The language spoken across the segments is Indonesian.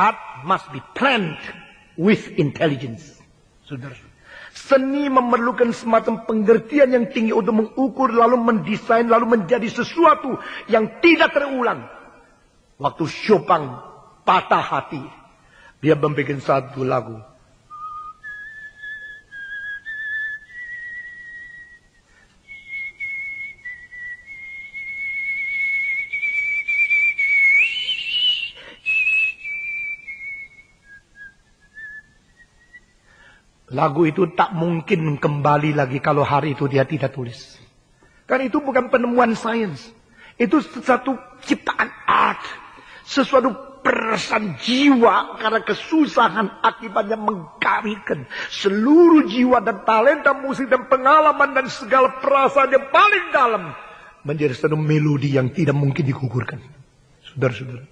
Art must be planned with intelligence. Saudara, seni memerlukan semacam pengertian yang tinggi untuk mengukur, lalu mendesain, lalu menjadi sesuatu yang tidak terulang. Waktu Chopin patah hati, dia membuat satu lagu. Lagu itu tak mungkin kembali lagi kalau hari itu dia tidak tulis. Karena itu bukan penemuan sains. Itu satu ciptaan art. Sesuatu perasaan jiwa karena kesusahan akibatnya mengkawinkan seluruh jiwa dan talenta musik dan pengalaman dan segala perasaan yang paling dalam menjadi satu melodi yang tidak mungkin digugurkan. Saudara-saudara,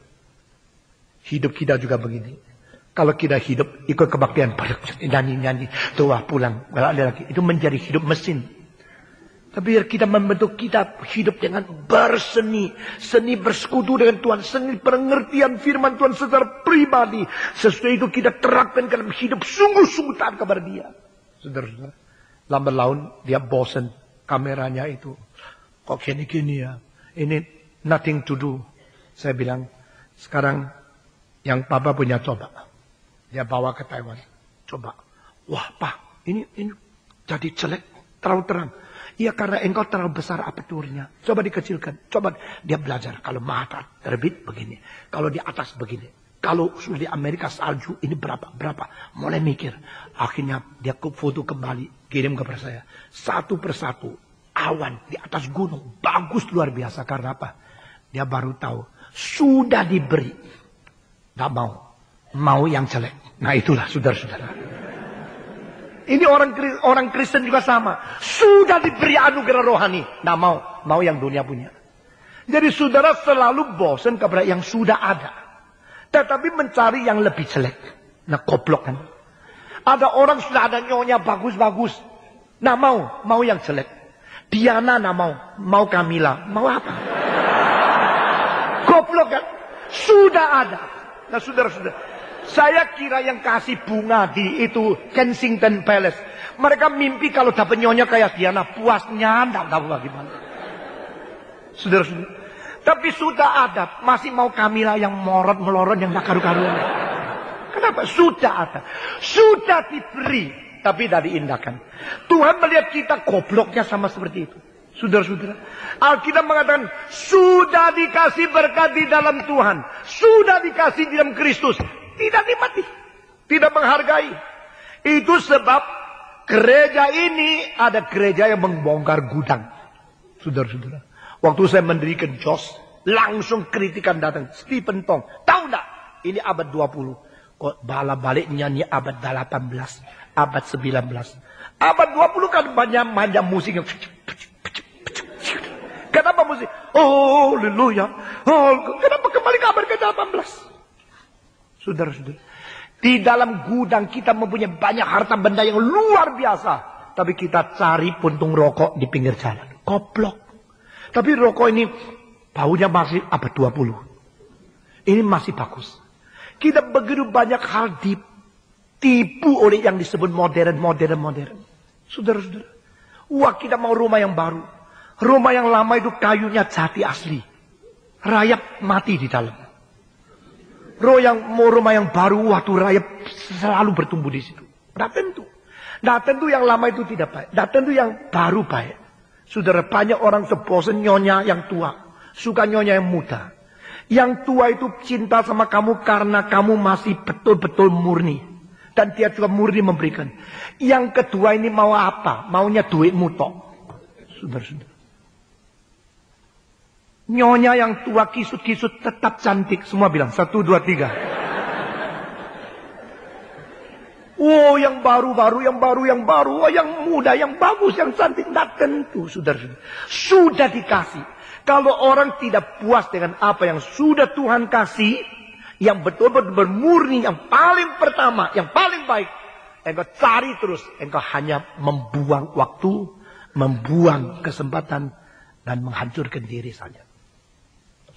hidup kita juga begini. Kalau kita hidup ikut kebaktian, nyanyi-nyanyi, tua pulang, kalau ada lagi, itu menjadi hidup mesin. Tapi kita membentuk kita hidup dengan berseni, seni bersekutu dengan Tuhan, seni pengertian firman Tuhan secara pribadi. Sesuatu itu kita terapkan dalam hidup sungguh-sungguh taat kepada Dia. Saudara-saudara, lambat laun dia bosan kameranya itu. Kok gini-gini ya? Ini nothing to do. Saya bilang, sekarang yang Papa punya coba. Dia bawa ke Taiwan. Coba. Wah, Pak, ini jadi jelek, terlalu terang. Iya, karena engkau terlalu besar aperturnya. Coba dikecilkan. Coba dia belajar. Kalau mata terbit begini. Kalau di atas begini. Kalau sudah di Amerika salju ini berapa? Mulai mikir. Akhirnya dia foto kembali. Kirim kepada saya. Satu persatu. Awan di atas gunung. Bagus luar biasa. Karena apa? Dia baru tahu. Sudah diberi. Gak mau. Mau yang jelek. Nah itulah saudara-saudara. Ini orang Kristen juga sama. Sudah diberi anugerah rohani. Nah mau yang dunia punya. Jadi saudara selalu bosan kepada yang sudah ada. Tetapi mencari yang lebih jelek. Nah goblok kan. Ada orang sudah ada nyonya bagus-bagus. Nah mau yang jelek. Diana nah mau Camilla. Mau apa? Goblok kan. Sudah ada. Nah saudara-saudara. Saya kira yang kasih bunga di itu Kensington Palace. Mereka mimpi kalau dapat nyonya kayak Diana. Puasnya enggak tahu bagaimana. Saudara-saudara. Tapi sudah ada. Masih mau Camilla yang melorot yang tak karu-karuan. Kenapa? Sudah ada. Sudah diberi. Tapi tidak diindahkan. Tuhan melihat kita gobloknya sama seperti itu. Saudara-saudara. Alkitab mengatakan. Sudah dikasih berkat di dalam Tuhan. Sudah dikasih di dalam Kristus. Tidak dimati. Tidak menghargai. Itu sebab gereja ini ada gereja yang membongkar gudang. Saudara-saudara. Waktu saya mendirikan JOS. Langsung kritikan datang. Stephen Tong. Tahu enggak? Ini abad 20. Kok balik nyanyi abad 18. Abad 19. Abad 20 kan banyak musik yang... Kenapa musik? Oh, haleluya. Oh, kenapa kembali ke abad ke-18? Saudara-saudara, di dalam gudang kita mempunyai banyak harta benda yang luar biasa. Tapi kita cari puntung rokok di pinggir jalan. Goblok. Tapi rokok ini baunya masih abad 20. Ini masih bagus. Kita begitu banyak hal ditipu oleh yang disebut modern. Saudara-saudara. Wah, kita mau rumah yang baru. Rumah yang lama itu kayunya jati asli. Rayap mati di dalam. Rumah yang baru, waktu rayap selalu bertumbuh di situ. Tidak tentu. Tidak tentu yang lama itu tidak baik. Tidak tentu yang baru baik. Saudara, banyak orang sebosan nyonya yang tua. Suka nyonya yang muda. Yang tua itu cinta sama kamu karena kamu masih betul-betul murni. Dan dia juga murni memberikan. Yang kedua ini mau apa? Maunya duitmu tok. Saudara-saudara. Nyonya yang tua kisut-kisut tetap cantik. Semua bilang 1, 2, 3. Oh, yang baru. Oh, yang muda, yang bagus, yang cantik. Tidak tentu, saudara-saudara. Sudah dikasih. Kalau orang tidak puas dengan apa yang sudah Tuhan kasih, yang betul-betul bermurni, yang paling pertama, yang paling baik, engkau cari terus. Engkau hanya membuang waktu, membuang kesempatan, dan menghancurkan diri saja.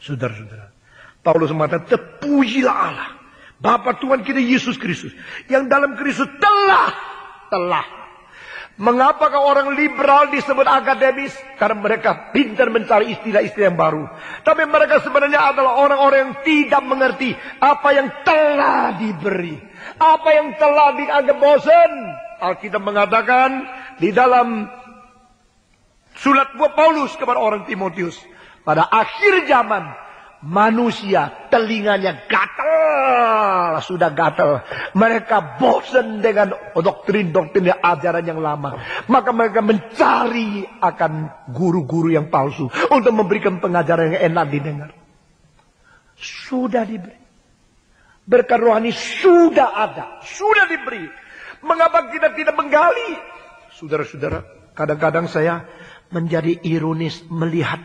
Saudara-saudara, Paulus mengatakan, terpujilah Allah. Bapa Tuhan kita Yesus Kristus. Yang dalam Kristus telah. Mengapakah orang liberal disebut akademis? Karena mereka pintar mencari istilah-istilah yang baru. Tapi mereka sebenarnya adalah orang-orang yang tidak mengerti apa yang telah diberi. Apa yang telah dianggap bosan. Alkitab mengatakan di dalam surat Paulus kepada orang Timotius. Pada akhir zaman, manusia telinganya gatal, sudah gatal. Mereka bosan dengan doktrin-doktrin ajaran yang lama. Maka mereka mencari akan guru-guru yang palsu untuk memberikan pengajaran yang enak didengar. Sudah diberi. Berkat rohani sudah ada, sudah diberi. Mengapa kita tidak menggali? Saudara-saudara, kadang-kadang saya menjadi ironis melihat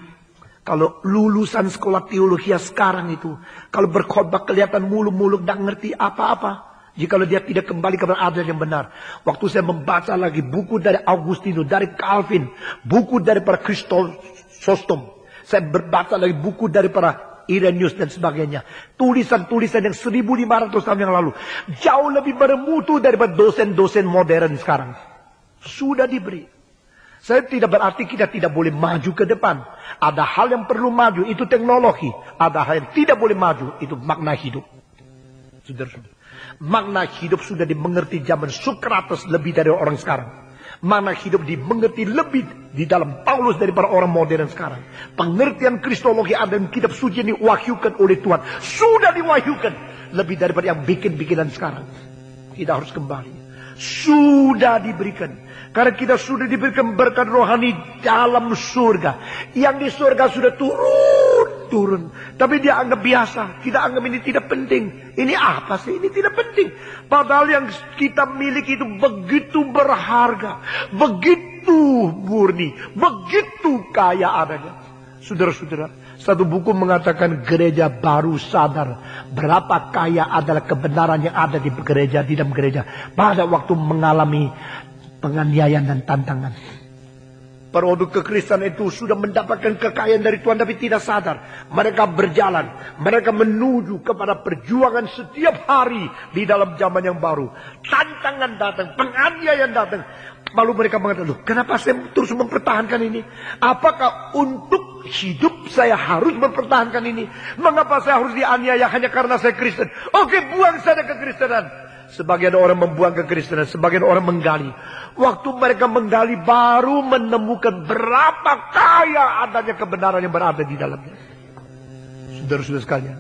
kalau lulusan sekolah teologi sekarang itu, kalau berkhotbah kelihatan muluk-muluk, tidak ngerti apa-apa. Jikalau dia tidak kembali kepada ajaran yang benar. Waktu saya membaca lagi buku dari Augustinus, dari Calvin, buku dari para Chrysostom. Saya berbaca lagi buku dari para Irenaeus dan sebagainya. Tulisan-tulisan yang 1500 tahun yang lalu. Jauh lebih bermutu daripada dosen-dosen modern sekarang. Sudah diberi. Saya tidak berarti kita tidak boleh maju ke depan. Ada hal yang perlu maju, itu teknologi. Ada hal yang tidak boleh maju, itu makna hidup. Saudara-saudara, makna hidup sudah dimengerti zaman Sokrates lebih dari orang sekarang. Makna hidup dimengerti lebih di dalam Paulus daripada orang modern sekarang. Pengertian kristologi ada dalam kitab suci yang diwahyukan oleh Tuhan. Sudah diwahyukan lebih daripada yang bikin-bikinan sekarang. Kita harus kembali. Sudah diberikan. Karena kita sudah diberikan berkat rohani dalam surga. Yang di surga sudah turun. Tapi dia anggap biasa. Kita anggap ini tidak penting. Ini apa sih? Ini tidak penting. Padahal yang kita miliki itu begitu berharga. Begitu murni. Begitu kaya adanya. Saudara-saudara, satu buku mengatakan gereja baru sadar berapa kaya adalah kebenaran yang ada di gereja, di dalam gereja. Pada waktu mengalami penganiayaan dan tantangan. Produk kekristenan itu sudah mendapatkan kekayaan dari Tuhan tapi tidak sadar. Mereka berjalan. Mereka menuju kepada perjuangan setiap hari di dalam zaman yang baru. Tantangan datang. Penganiayaan datang. Lalu mereka mengatakan, loh, kenapa saya terus mempertahankan ini? Apakah untuk hidup saya harus mempertahankan ini? Mengapa saya harus dianiaya hanya karena saya Kristen? Oke, buang saja kekristenan. Sebagian orang membuang kekristenan, sebagian orang menggali. Waktu mereka menggali baru menemukan berapa kaya adanya kebenaran yang berada di dalamnya. Saudara-saudara sekalian,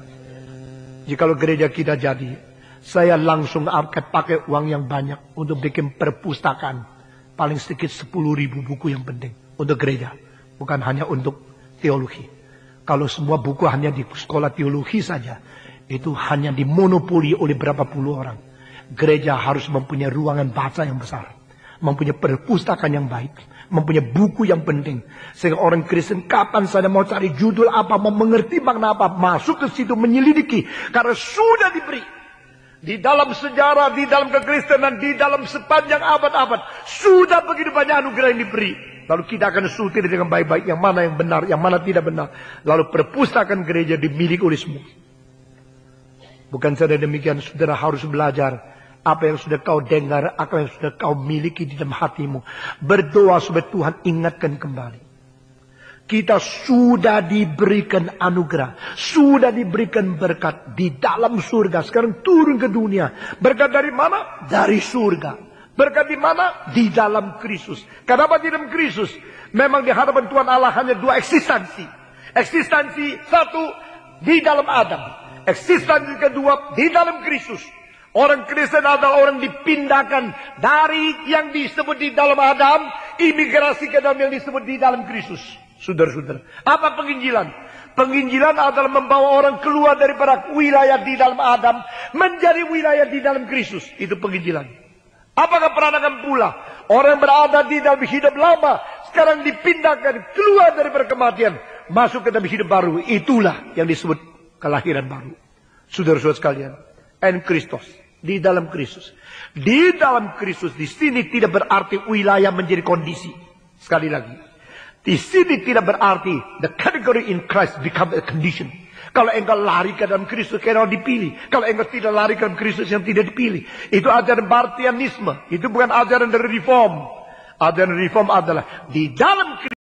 jikalau gereja kita jadi, saya langsung akan pakai uang yang banyak untuk bikin perpustakaan. Paling sedikit 10.000 buku yang penting untuk gereja. Bukan hanya untuk teologi. Kalau semua buku hanya di sekolah teologi saja, itu hanya dimonopoli oleh berapa puluh orang. Gereja harus mempunyai ruangan baca yang besar. Mempunyai perpustakaan yang baik. Mempunyai buku yang penting. Sehingga orang Kristen kapan saja mau cari judul apa, mau mengerti makna apa, masuk ke situ menyelidiki. Karena sudah diberi. Di dalam sejarah, di dalam kekristenan, di dalam sepanjang abad-abad. Sudah begitu banyak anugerah yang diberi. Lalu kita akan sutir dengan baik-baik. Yang mana yang benar, yang mana tidak benar. Lalu perpustakaan gereja dimiliki oleh semua. Bukan saja demikian, saudara harus belajar. Apa yang sudah kau dengar, apa yang sudah kau miliki di dalam hatimu. Berdoa supaya Tuhan ingatkan kembali. Kita sudah diberikan anugerah. Sudah diberikan berkat di dalam surga. Sekarang turun ke dunia. Berkat dari mana? Dari surga. Berkat di mana? Di dalam Kristus. Kenapa di dalam Kristus? Memang di hadapan Tuhan Allah hanya dua eksistensi. Eksistensi satu di dalam Adam. Eksistensi kedua di dalam Kristus. Orang Kristen adalah orang dipindahkan dari yang disebut di dalam Adam. Imigrasi ke dalam yang disebut di dalam Kristus. Saudara-saudara, apa penginjilan? Penginjilan adalah membawa orang keluar daripada wilayah di dalam Adam menjadi wilayah di dalam Kristus. Itu penginjilan. Apakah peranakan pula? Orang yang berada di dalam hidup lama sekarang dipindahkan keluar daripada kematian masuk ke dalam hidup baru. Itulah yang disebut kelahiran baru. Saudara-saudara sekalian, en Kristus, di dalam Kristus. Di dalam Kristus di sini tidak berarti wilayah menjadi kondisi. Sekali lagi. Di sini tidak berarti the category in Christ become a condition. Kalau engkau lari ke dalam Kristus, engkau dipilih. Kalau engkau tidak lari ke dalam Kristus, yang tidak dipilih. Itu ajaran Bartianisme. Itu bukan ajaran dari reform. Ajaran reform adalah di dalam Kristus.